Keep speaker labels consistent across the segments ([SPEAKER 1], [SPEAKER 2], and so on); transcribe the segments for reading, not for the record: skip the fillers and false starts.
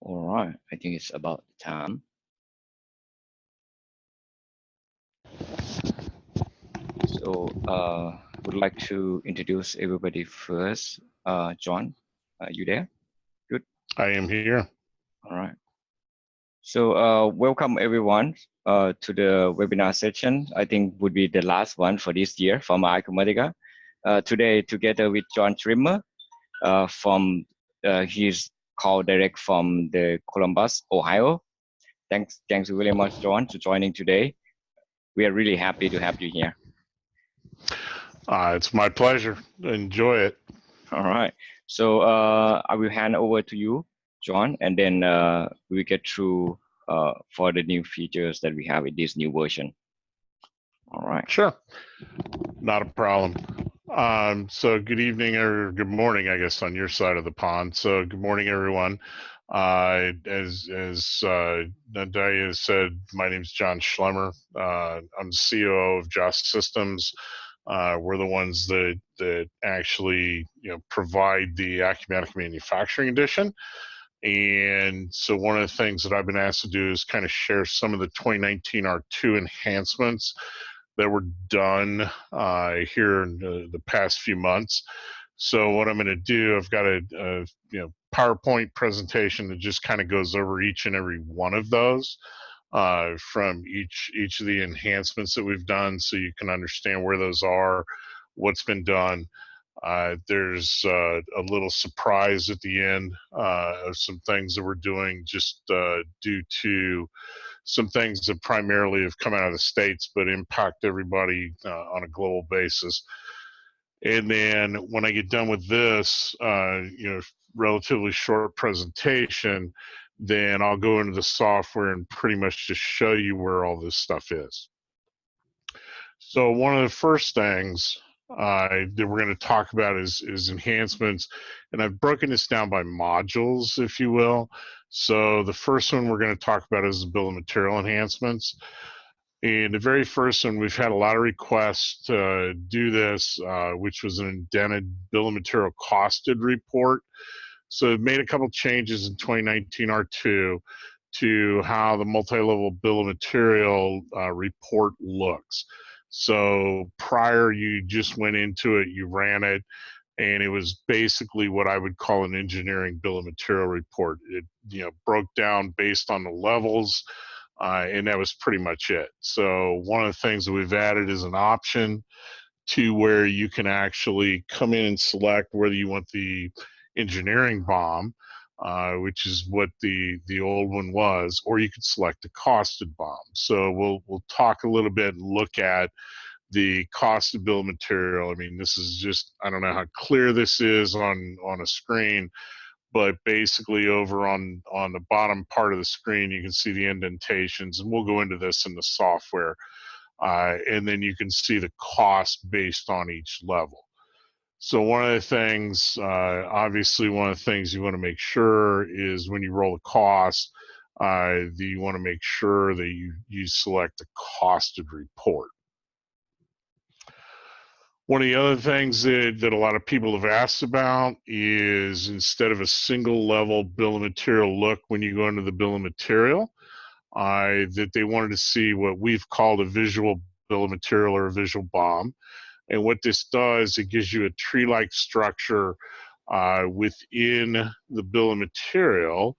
[SPEAKER 1] All right, I think it's about time. So, would like to introduce everybody first. John, you there? Good.
[SPEAKER 2] I am here.
[SPEAKER 1] All right. So, welcome everyone to the webinar session. I think would be the last one for this year from Acumatica. Today, together with John Trimmer, he's called direct from the Columbus, Ohio. Thanks very much, John, for joining today. We are really happy to have you here.
[SPEAKER 2] It's my pleasure. Enjoy it.
[SPEAKER 1] All right. So I will hand over to you, John, and then we get through for the new features that we have in this new version. All right.
[SPEAKER 2] Sure. Not a problem. So good evening or good morning, I guess, on your side of the pond. So good morning, everyone. As Nadia said, my name is John Schlemmer. I'm the COO of Joss Systems. We're the ones that actually provide the Acumatica Manufacturing Edition. And so one of the things that I've been asked to do is kind of share some of the 2019 R2 enhancements that were done here in the past few months. So what I'm going to do, I've got a PowerPoint presentation that just kind of goes over each and every one of those from each of the enhancements that we've done, so you can understand where those are, what's been done. There's a little surprise at the end of some things that we're doing just due to some things that primarily have come out of the States but impact everybody on a global basis. And then when I get done with this, relatively short presentation, then I'll go into the software and pretty much just show you where all this stuff is. So one of the first things that we're going to talk about is enhancements, and I've broken this down by modules, if you will. So the first one we're going to talk about is the bill of material enhancements. And the very first one, we've had a lot of requests to do this, which was an indented bill of material costed report. So we've made a couple changes in 2019 R2 to how the multi-level bill of material report looks. So prior, you just went into it, you ran it, and it was basically what I would call an engineering bill of material report. It broke down based on the levels, and that was pretty much it. So one of the things that we've added is an option to where you can actually come in and select whether you want the engineering BOM, which is what the old one was, or you could select a costed BOM. So we'll talk a little bit and look at the cost of bill of material. I mean, this is just, I don't know how clear this is on a screen, but basically over on the bottom part of the screen, you can see the indentations, and we'll go into this in the software. And then you can see the cost based on each level. So one of the things, obviously one of the things you want to make sure is when you roll the cost, you want to make sure that you select a costed report. One of the other things that a lot of people have asked about is, instead of a single level bill of material look when you go into the bill of material, that they wanted to see what we've called a visual bill of material or a visual BOM. And what this does, it gives you a tree-like structure within the bill of material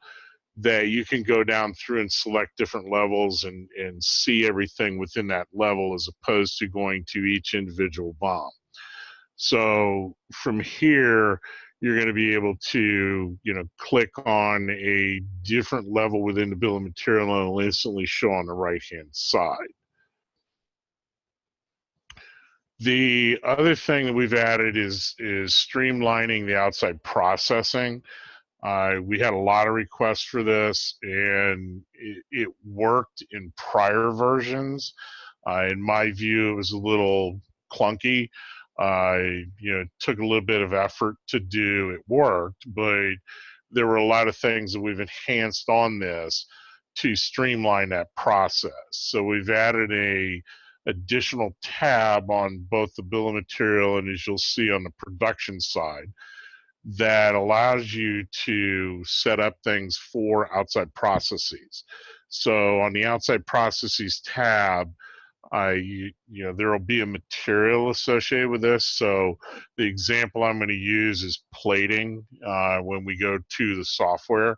[SPEAKER 2] that you can go down through and select different levels and see everything within that level, as opposed to going to each individual BOM. So from here, you're going to be able to, click on a different level within the bill of material, and it'll instantly show on the right-hand side. The other thing that we've added is streamlining the outside processing. We had a lot of requests for this, and it worked in prior versions. In my view, it was a little clunky. It took a little bit of effort to do. It worked, but there were a lot of things that we've enhanced on this to streamline that process. So we've added a additional tab on both the bill of material and, as you'll see, on the production side, that allows you to set up things for outside processes. So on the outside processes tab, there will be a material associated with this. So the example I'm going to use is plating when we go to the software.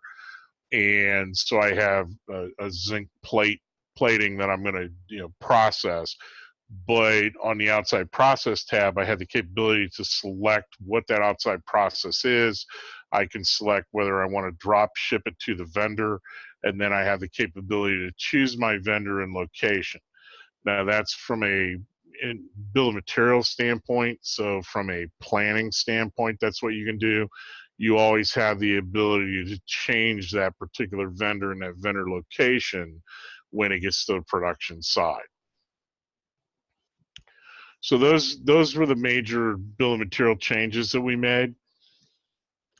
[SPEAKER 2] And so I have a zinc plating that I'm going to process. But on the outside process tab, I have the capability to select what that outside process is. I can select whether I want to drop ship it to the vendor, and then I have the capability to choose my vendor and location. Now that's from a bill of materials standpoint. So from a planning standpoint, that's what you can do. You always have the ability to change that particular vendor and that vendor location when it gets to the production side. So those were the major bill of material changes that we made.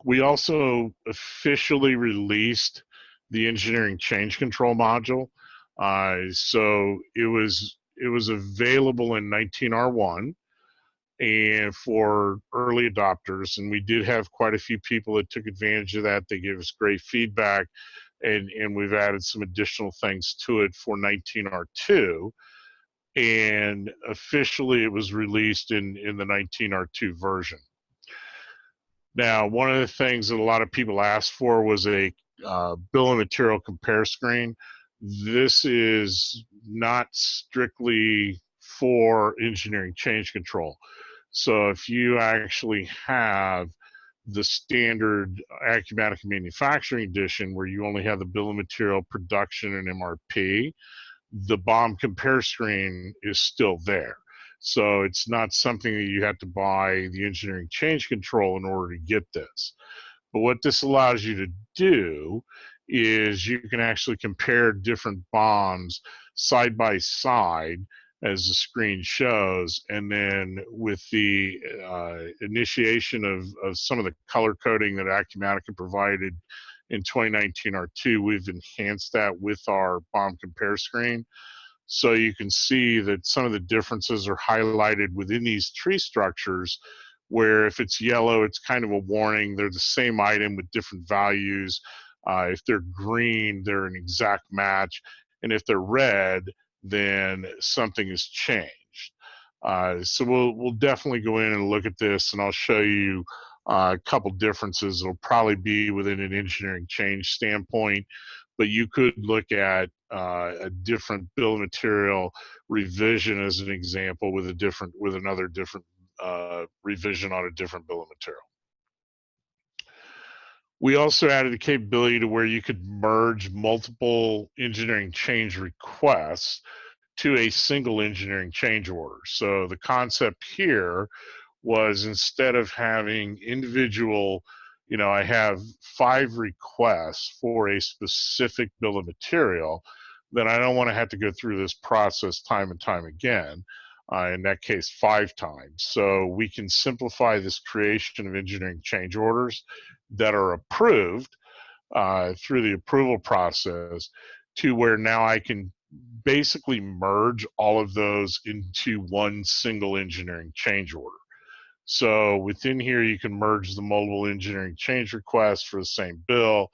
[SPEAKER 2] We also officially released the engineering change control module. So it was available in 19R1 and for early adopters, and we did have quite a few people that took advantage of that. They gave us great feedback, and we've added some additional things to it for 19R2. And officially it was released in the 19R2 version. Now, one of the things that a lot of people asked for was a bill of material compare screen. This is not strictly for engineering change control. So if you actually have the standard Acumatica Manufacturing Edition, where you only have the bill of material, production, and MRP, the BOM compare screen is still there. So it's not something that you have to buy the engineering change control in order to get this. But what this allows you to do is you can actually compare different BOMs side by side as the screen shows, and then with the initiation of some of the color coding that Acumatica provided in 2019 R2, we've enhanced that with our BOM compare screen. So you can see that some of the differences are highlighted within these tree structures, where if it's yellow, it's kind of a warning. They're the same item with different values. If they're green, they're an exact match. And if they're red, then something has changed. So we'll definitely go in and look at this, and I'll show you a couple differences. It'll probably be within an engineering change standpoint, but you could look at a different bill of material revision as an example with another different revision on a different bill of material. We also added a capability to where you could merge multiple engineering change requests to a single engineering change order. So the concept here was, instead of having individual, I have 5 requests for a specific bill of material, then I don't want to have to go through this process time and time again. In that case, 5 times. So we can simplify this creation of engineering change orders that are approved through the approval process, to where now I can basically merge all of those into one single engineering change order. So within here, you can merge the multiple engineering change requests for the same bill.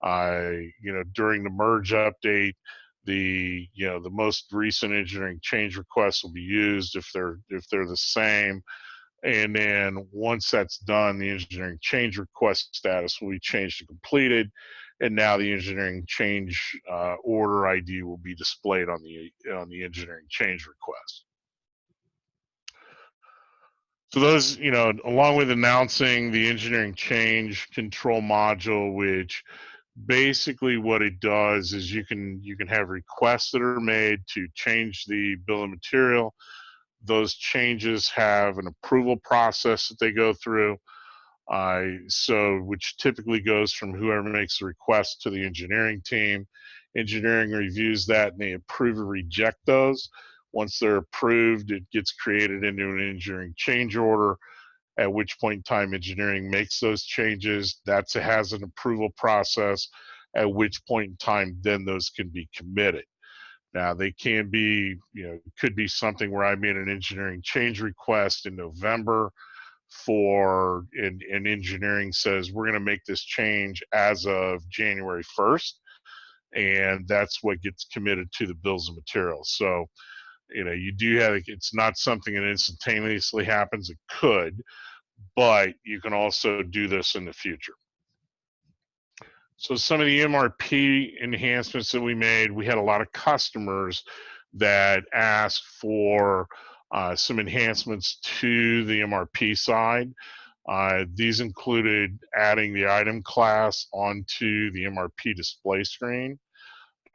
[SPEAKER 2] During the merge update, the most recent engineering change requests will be used if they're the same. And then once that's done, the engineering change request status will be changed to completed, and now the engineering change order ID will be displayed on the engineering change request. So those, along with announcing the engineering change control module, which basically what it does is you can have requests that are made to change the bill of material. Those changes have an approval process that they go through. Which typically goes from whoever makes the request to the engineering team. Engineering reviews that, and they approve or reject those. Once they're approved, it gets created into an engineering change order, at which point in time engineering makes those changes. That has an approval process, at which point in time then those can be committed. Now they can be, could be something where I made an engineering change request in November. and engineering says we're going to make this change as of January 1st, and that's what gets committed to the bills of materials. So, you do have, it's not something that instantaneously happens. It could, but you can also do this in the future. So some of the MRP enhancements that we made, we had a lot of customers that asked for some enhancements to the MRP side. These included adding the item class onto the MRP display screen,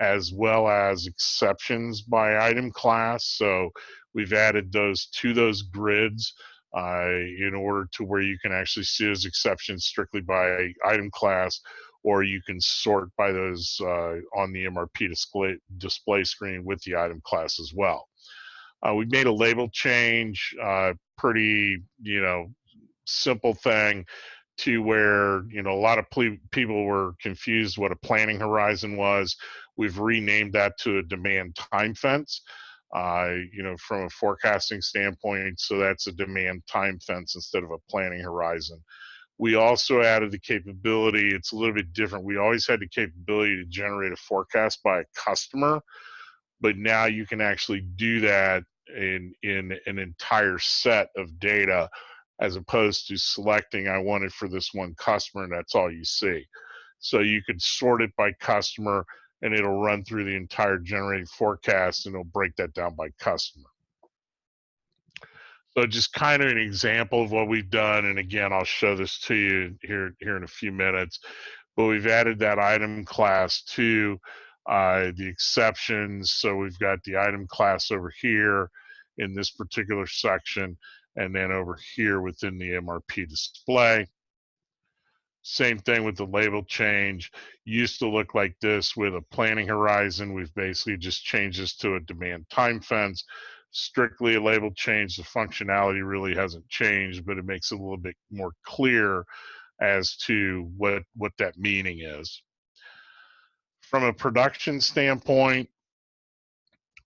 [SPEAKER 2] as well as exceptions by item class. So we've added those to those grids in order to where you can actually see those exceptions strictly by item class, or you can sort by those on the MRP display screen with the item class as well. We made a label change, pretty, simple thing, to where a lot of people were confused what a planning horizon was. We've renamed that to a demand time fence, from a forecasting standpoint. So that's a demand time fence instead of a planning horizon. We also added the capability, it's a little bit different. We always had the capability to generate a forecast by a customer, but now you can actually do that in an entire set of data, as opposed to selecting I want it for this one customer and that's all you see. So you could sort it by customer and it'll run through the entire generated forecast and it'll break that down by customer. So just kind of an example of what we've done. And again, I'll show this to you here in a few minutes, but we've added that item class to the exceptions. So we've got the item class over here in this particular section, and then over here within the MRP display. Same thing with the label change. Used to look like this with a planning horizon. We've basically just changed this to a demand time fence. Strictly a label change. The functionality really hasn't changed, but it makes it a little bit more clear as to what that meaning is. From a production standpoint,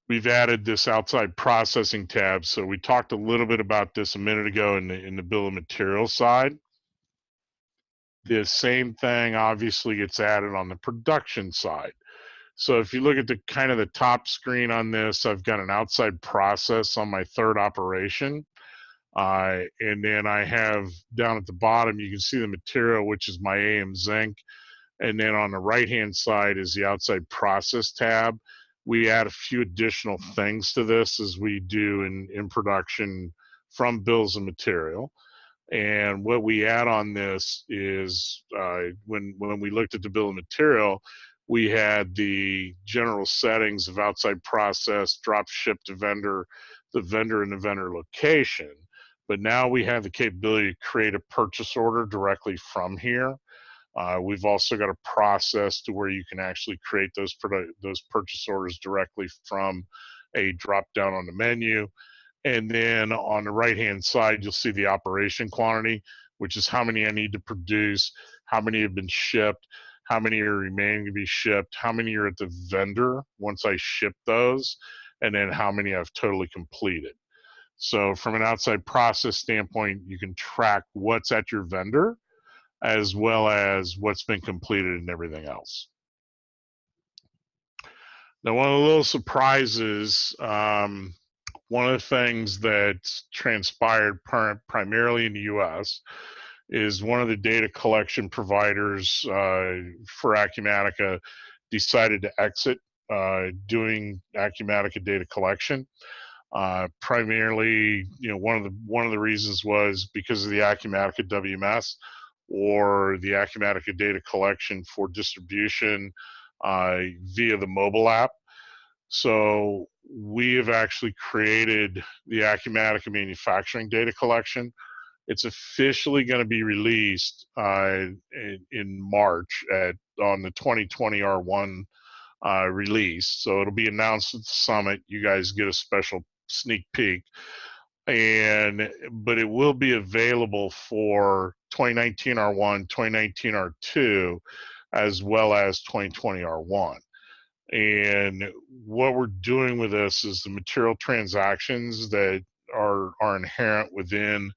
[SPEAKER 2] we've added this outside processing tab. So we talked a little bit about this a minute ago in the bill of materials side. The same thing obviously gets added on the production side. So if you look at the kind of the top screen on this, I've got an outside process on my third operation. And then I have down at the bottom, you can see the material, which is my AM zinc. And then on the right-hand side is the outside process tab. We add a few additional things to this as we do in production from bills of material. And what we add on this is when we looked at the bill of material, we had the general settings of outside process, drop ship to vendor, the vendor and the vendor location. But now we have the capability to create a purchase order directly from here. We've also got a process to where you can actually create those purchase orders directly from a drop down on the menu. And then on the right-hand side, you'll see the operation quantity, which is how many I need to produce, how many have been shipped, how many are remaining to be shipped, how many are at the vendor once I ship those, and then how many I've totally completed. So from an outside process standpoint, you can track what's at your vendor as well as what's been completed and everything else. Now, one of the little surprises, one of the things that transpired primarily in the US is one of the data collection providers for Acumatica decided to exit doing Acumatica data collection. Primarily, one of the reasons was because of the Acumatica WMS or the Acumatica data collection for distribution via the mobile app. So we have actually created the Acumatica manufacturing data collection. It's officially going to be released in March on the 2020 R1 release. So it'll be announced at the summit. You guys get a special sneak peek. But it will be available for 2019 R1, 2019 R2, as well as 2020 R1. And what we're doing with this is the material transactions that are inherent within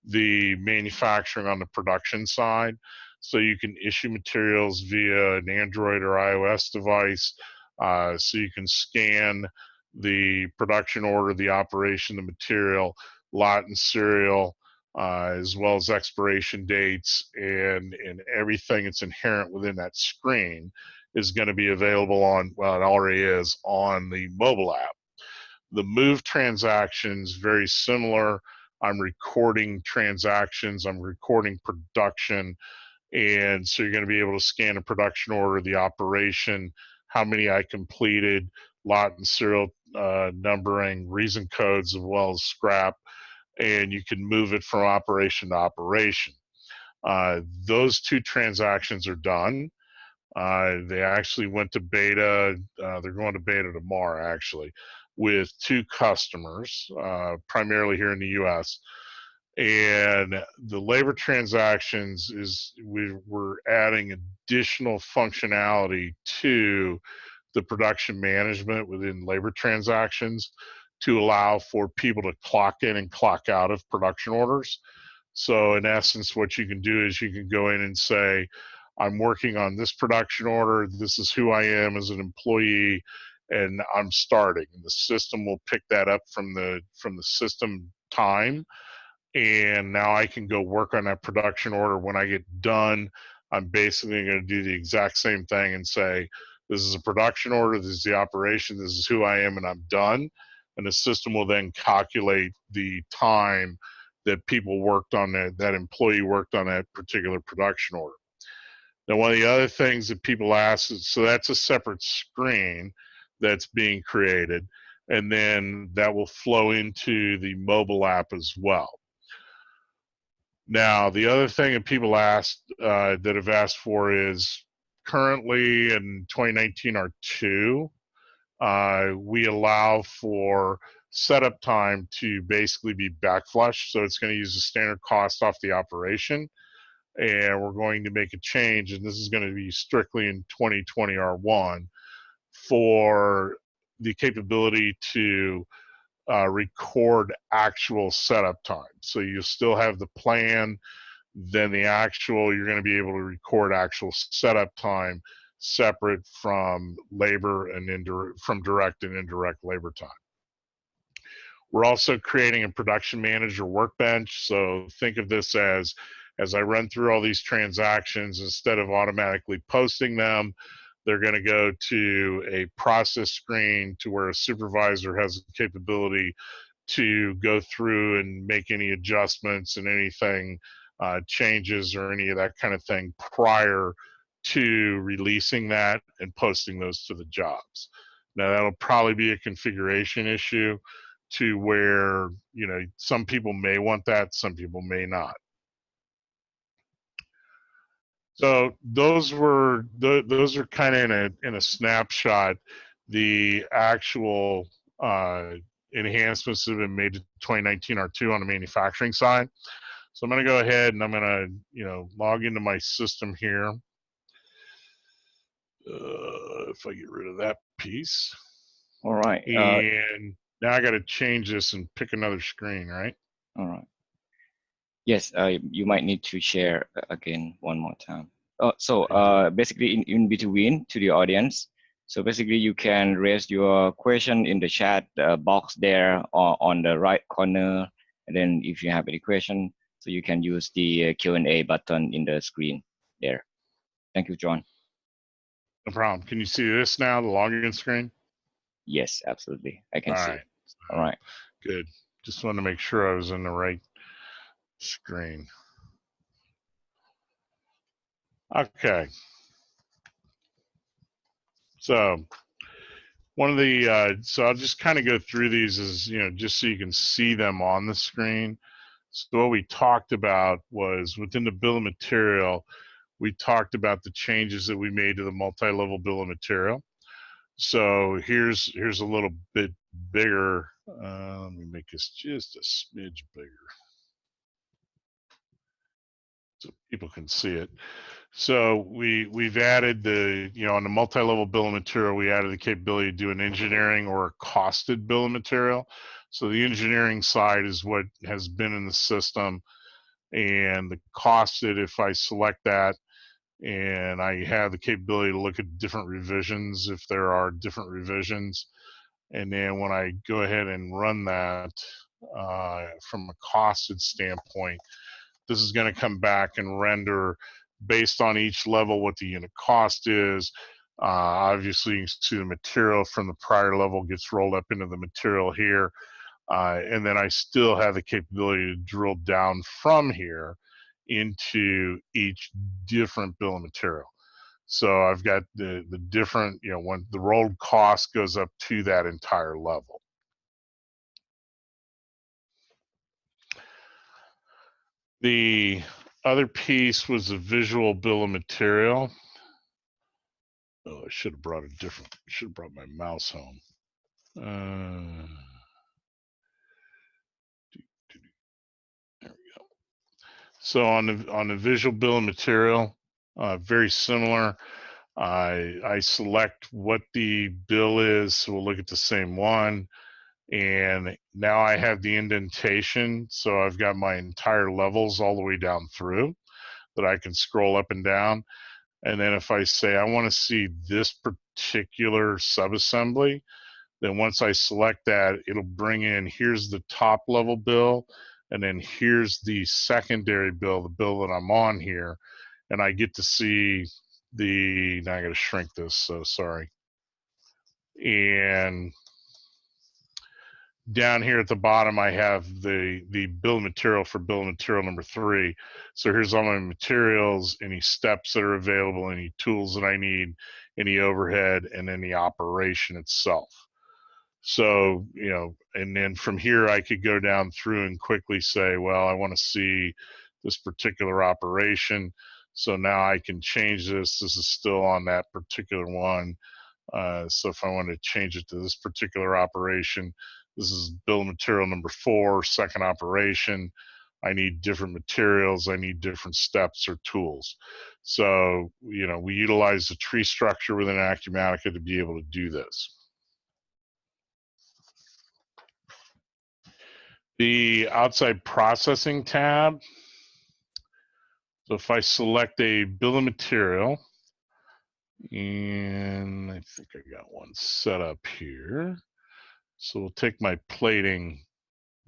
[SPEAKER 2] the manufacturing on the production side. So you can issue materials via an Android or iOS device. So you can scan the production order, the operation, the material, lot and serial, as well as expiration dates, and everything that's inherent within that screen is going to be available on, well, it already is on the mobile app. The move transactions, very similar. I'm recording transactions, I'm recording production, and so you're going to be able to scan a production order, the operation, how many I completed, lot and serial numbering, reason codes, as well as scrap, and you can move it from operation to operation. Those two transactions are done. They actually went to beta. They're going to beta tomorrow, actually, with 2 customers, primarily here in the U.S. And the labor transactions is we're adding additional functionality to the production management within labor transactions to allow for people to clock in and clock out of production orders. So in essence, what you can do is you can go in and say, I'm working on this production order, this is who I am as an employee, and I'm starting. The system will pick that up from the system time, and now I can go work on that production order. When I get done, I'm basically going to do the exact same thing and say, this is a production order, this is the operation, this is who I am, and I'm done. And the system will then calculate the time that people worked on that employee worked on that particular production order. Now, one of the other things that people ask is, so that's a separate screen that's being created, and then that will flow into the mobile app as well. Now, the other thing that people asked, that have asked for is, currently in 2019 R2, we allow for setup time to basically be backflush. So it's going to use the standard cost off the operation. And we're going to make a change, and this is going to be strictly in 2020 R1 for the capability to record actual setup time. So you still have the plan, then the actual, you're going to be able to record actual setup time separate from labor and from direct and indirect labor time. We're also creating a production manager workbench. So think of this as I run through all these transactions, instead of automatically posting them, they're going to go to a process screen to where a supervisor has the capability to go through and make any adjustments and anything, changes or any of that kind of thing prior to releasing that and posting those to the jobs. Now, that'll probably be a configuration issue to where, you know, some people may want that, some people may not. So those are kind of in a snapshot the actual enhancements that have been made to 2019 R2 on the manufacturing side. So I'm going to go ahead and I'm going to, you know, log into my system here. If I get rid of that piece.
[SPEAKER 1] All right.
[SPEAKER 2] And now I got to change this and pick another screen, right?
[SPEAKER 1] All right. Yes, you might need to share again one more time. Basically in between to the audience, so basically you can raise your question in the chat box there on the right corner, and then if you have any question, so you can use the Q&A button in the screen there. Thank you, John.
[SPEAKER 2] No problem. Can you see this now, the login screen?
[SPEAKER 1] Yes, absolutely. I can see.
[SPEAKER 2] Right.
[SPEAKER 1] All right.
[SPEAKER 2] Good. Just wanted to make sure I was in the right screen. Okay. So one of the, so I'll just kind of go through these as, you know, just so you can see them on the screen. So what we talked about was within the bill of material, we talked about the changes that we made to the multi-level bill of material. So here's a little bit bigger. Let me make this just a smidge bigger so people can see it. So we've added the, you know, on the multi-level bill of material, we added the capability to do an engineering or a costed bill of material. So the engineering side is what has been in the system. and the costed if I select that, and I have the capability to look at different revisions if there are different revisions. And then when I go ahead and run that from a costed standpoint, this is going to come back and render based on each level what the unit cost is. Obviously, you can see the material from the prior level gets rolled up into the material here. And then I still have the capability to drill down from here into each different bill of material. So I've got the different, when the rolled cost goes up to that entire level. The other piece was a visual bill of material. Oh, I should have brought my mouse home. There we go. So on the visual bill of material, very similar. I select what the bill is, so we'll look at the same one. And now I have the indentation, so I've got my entire levels all the way down through that I can scroll up and down. And then if I say I want to see this particular subassembly, then once I select that, it'll bring in, here's the top level bill, and then here's the secondary bill, the bill that I'm on here, and I get to see now I got to shrink this, so sorry. And down here at the bottom, I have the bill of material for bill of material number 3. So here's all my materials, any steps that are available, any tools that I need, any overhead, and then the operation itself. So, and then from here, I could go down through and quickly say, well, I want to see this particular operation. So now I can change this. This is still on that particular one. So if I want to change it to this particular operation, this is bill of material number 4, second operation. I need different materials. I need different steps or tools. So, we utilize the tree structure within Acumatica to be able to do this. The outside processing tab. So if I select a bill of material, and I think I got one set up here. So we'll take my plating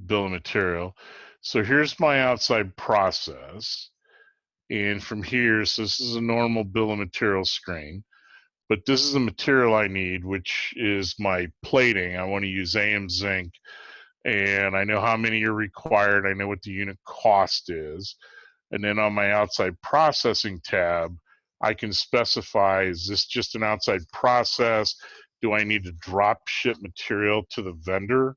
[SPEAKER 2] bill of material. So here's my outside process. And from here, so this is a normal bill of material screen. But this is the material I need, which is my plating. I want to use AM zinc. And I know how many are required. I know what the unit cost is. And then on my outside processing tab, I can specify, is this just an outside process? Do I need to drop ship material to the vendor?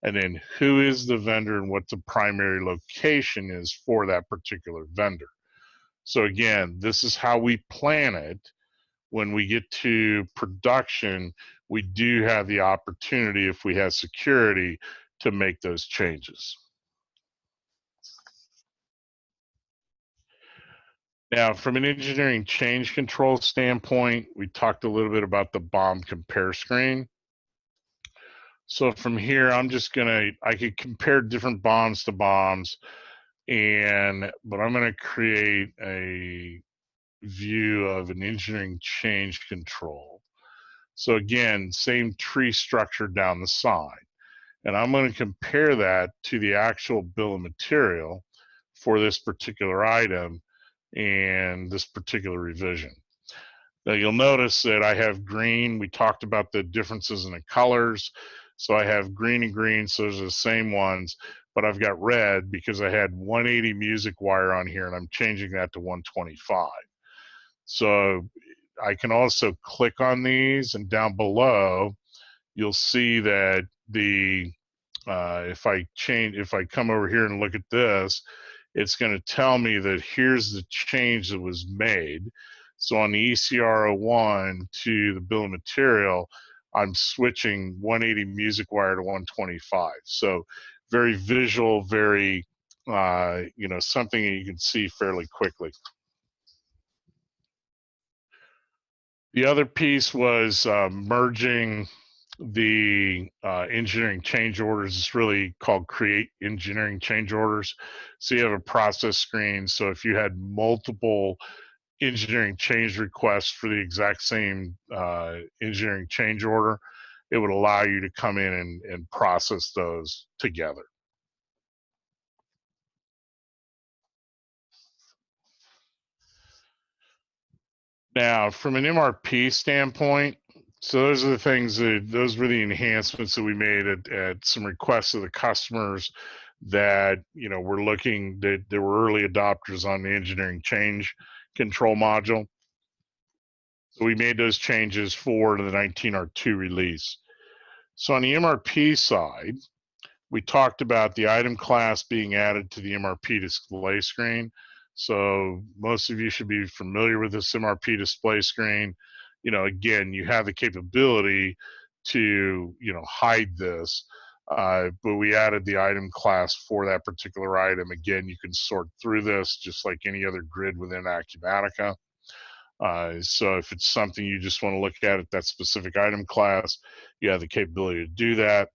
[SPEAKER 2] And then who is the vendor and what the primary location is for that particular vendor. So again, this is how we plan it. When we get to production, we do have the opportunity, if we have security, to make those changes. Now, from an engineering change control standpoint, we talked a little bit about the BOM compare screen. So from here, I could compare different BOMs to BOMs, but I'm gonna create a view of an engineering change control. So again, same tree structure down the side. And I'm gonna compare that to the actual bill of material for this particular item and this particular revision. Now you'll notice that I have green. We talked about the differences in the colors. So I have green and green, so those are the same ones, but I've got red because I had 180 music wire on here and I'm changing that to 125. So I can also click on these, and down below, you'll see that if I come over here and look at this, it's going to tell me that here's the change that was made. So on the ECR01 to the bill of material, I'm switching 180 music wire to 125. So very visual, very, something that you can see fairly quickly. The other piece was merging the engineering change orders. It's really called create engineering change orders. So you have a process screen. So if you had multiple engineering change requests for the exact same engineering change order, it would allow you to come in and process those together. Now, from an MRP standpoint, so those are the things those were the enhancements that we made at some requests of the customers that, you know, we're looking that there were early adopters on the engineering change control module. So we made those changes for the 19R2 release. So on the MRP side, we talked about the item class being added to the MRP display screen. So most of you should be familiar with this MRP display screen. You know, again, you have the capability to, you know, hide this, but we added the item class for that particular item. Again, you can sort through this just like any other grid within Acumatica. So if it's something you just want to look at that specific item class, you have the capability to do that.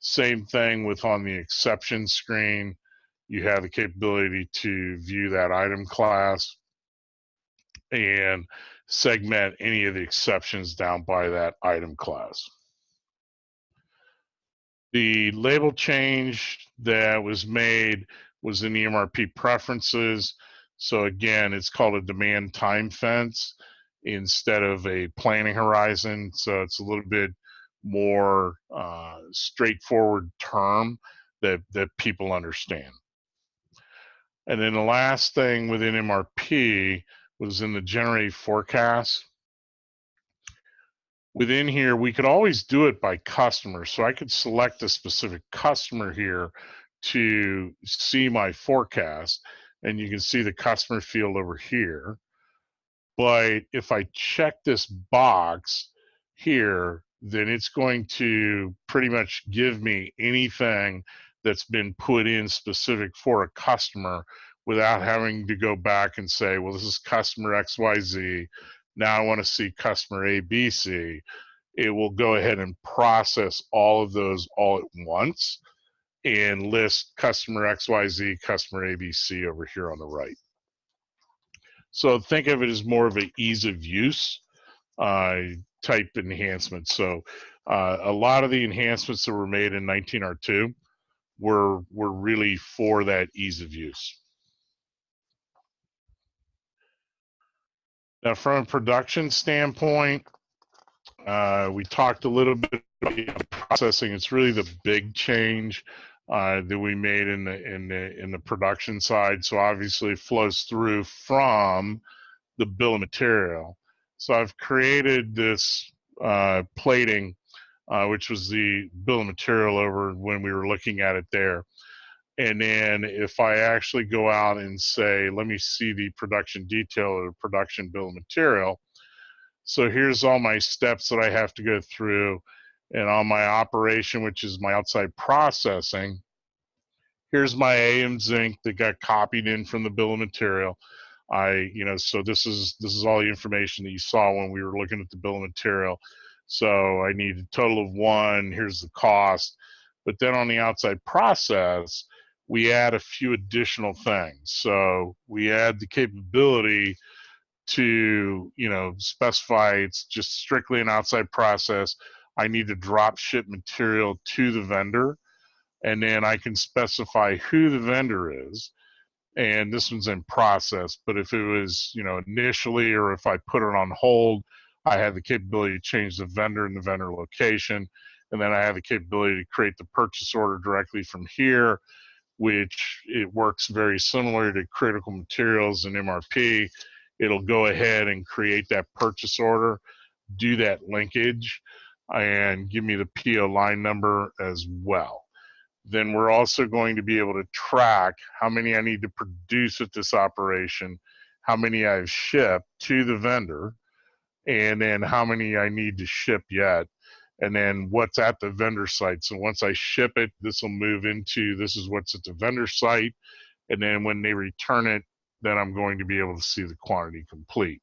[SPEAKER 2] Same thing with on the exception screen. You have the capability to view that item class and segment any of the exceptions down by that item class. The label change that was made was in the MRP preferences. So again, it's called a demand time fence instead of a planning horizon. So it's a little bit more straightforward term that people understand. And then the last thing within MRP was in the generate forecast. Within here, we could always do it by customer. So I could select a specific customer here to see my forecast, and you can see the customer field over here. But if I check this box here, then it's going to pretty much give me anything that's been put in specific for a customer without having to go back and say, well, this is customer XYZ. Now I want to see customer ABC. It will go ahead and process all of those all at once and list customer XYZ, customer ABC over here on the right. So think of it as more of an ease of use type enhancement. So a lot of the enhancements that were made in 19R2 were really for that ease of use. Now, from a production standpoint, we talked a little bit about processing. It's really the big change that we made in the production side. So obviously, it flows through from the bill of material. So I've created this plating, which was the bill of material over when we were looking at it there. And then if I actually go out and say, let me see the production detail or the production bill of material. So here's all my steps that I have to go through. And on my operation, which is my outside processing, here's my AM zinc that got copied in from the bill of material. So this is all the information that you saw when we were looking at the bill of material. So I need a total of 1, here's the cost. But then on the outside process, we add a few additional things. So we add the capability to, specify it's just strictly an outside process. I need to drop ship material to the vendor, and then I can specify who the vendor is. And this one's in process, but if it was, initially, or if I put it on hold, I have the capability to change the vendor and the vendor location. And then I have the capability to create the purchase order directly from here, which it works very similar to critical materials and MRP. It'll go ahead and create that purchase order, do that linkage, and give me the PO line number as well. Then we're also going to be able to track how many I need to produce at this operation, how many I've shipped to the vendor, and then how many I need to ship yet, and then what's at the vendor site. So once I ship it, this will move into, this is what's at the vendor site, and then when they return it, then I'm going to be able to see the quantity complete.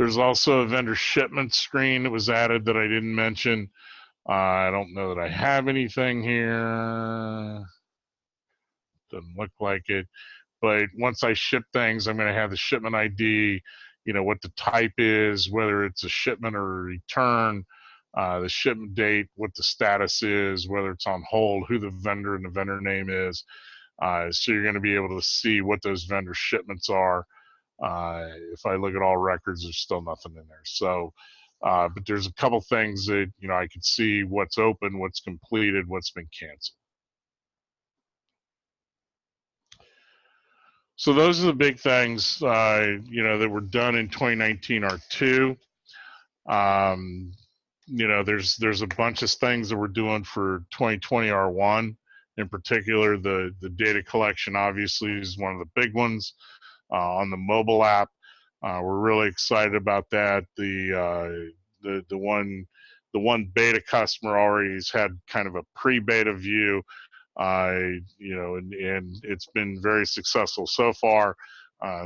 [SPEAKER 2] There's also a vendor shipment screen that was added that I didn't mention. I don't know that I have anything here. Doesn't look like it. But once I ship things, I'm going to have the shipment ID, what the type is, whether it's a shipment or a return, the shipment date, what the status is, whether it's on hold, who the vendor and the vendor name is. So you're going to be able to see what those vendor shipments are. If I look at all records, there's still nothing in there. So, but there's a couple things that, I can see what's open, what's completed, what's been canceled. So those are the big things, that were done in 2019 R2. There's a bunch of things that we're doing for 2020 R1. In particular, the data collection obviously is one of the big ones on the mobile app. We're really excited about that. The one beta customer already has had kind of a pre-beta view. And it's been very successful so far.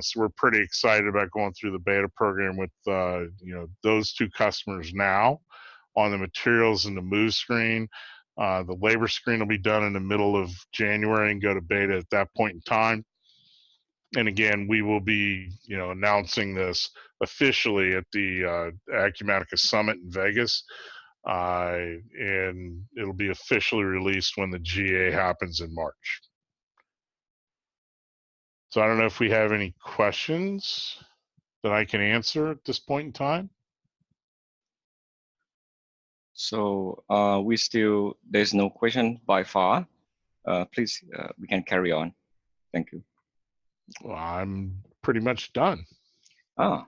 [SPEAKER 2] So we're pretty excited about going through the beta program with those two customers now on the materials and the move screen. The labor screen will be done in the middle of January and go to beta at that point in time. And again, we will be announcing this officially at the Acumatica Summit in Vegas. And it'll be officially released when the GA happens in March. So I don't know if we have any questions that I can answer at this point in time.
[SPEAKER 1] So there's no question by far. Please, we can carry on. Thank you.
[SPEAKER 2] Well, I'm pretty much done.
[SPEAKER 1] Ah,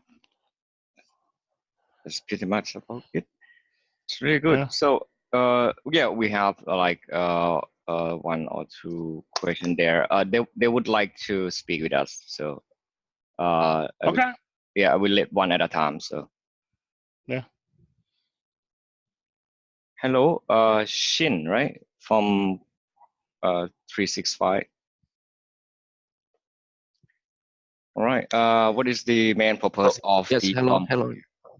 [SPEAKER 1] that's pretty much about it. It's really good.
[SPEAKER 2] Yeah.
[SPEAKER 1] So, we have one or two questions there. They would like to speak with us. So,
[SPEAKER 2] Okay.
[SPEAKER 1] I will let one at a time. So,
[SPEAKER 2] yeah.
[SPEAKER 1] Hello, Shin, right? From 365. All right. What is the main purpose of
[SPEAKER 3] yes,
[SPEAKER 1] the
[SPEAKER 3] hello.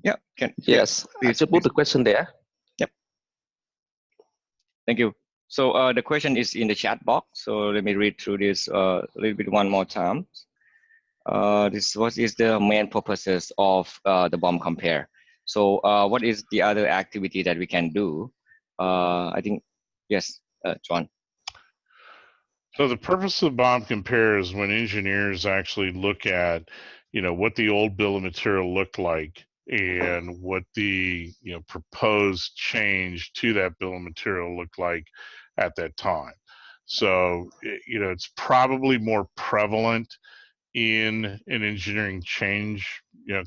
[SPEAKER 1] Yeah.
[SPEAKER 3] Yes,
[SPEAKER 1] please,
[SPEAKER 3] I put the question there.
[SPEAKER 1] Yep. Thank you. So the question is in the chat box. So let me read through this a little bit one more time. What is the main purposes of the bomb compare? So what is the other activity that we can do? I think, yes, John.
[SPEAKER 2] So the purpose of bomb compare is when engineers actually look at, what the old bill of material looked like and what the proposed change to that bill of material looked like at that time. So it's probably more prevalent in an engineering change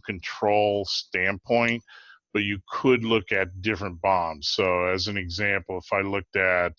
[SPEAKER 2] control standpoint, but you could look at different bombs. So as an example, if I looked at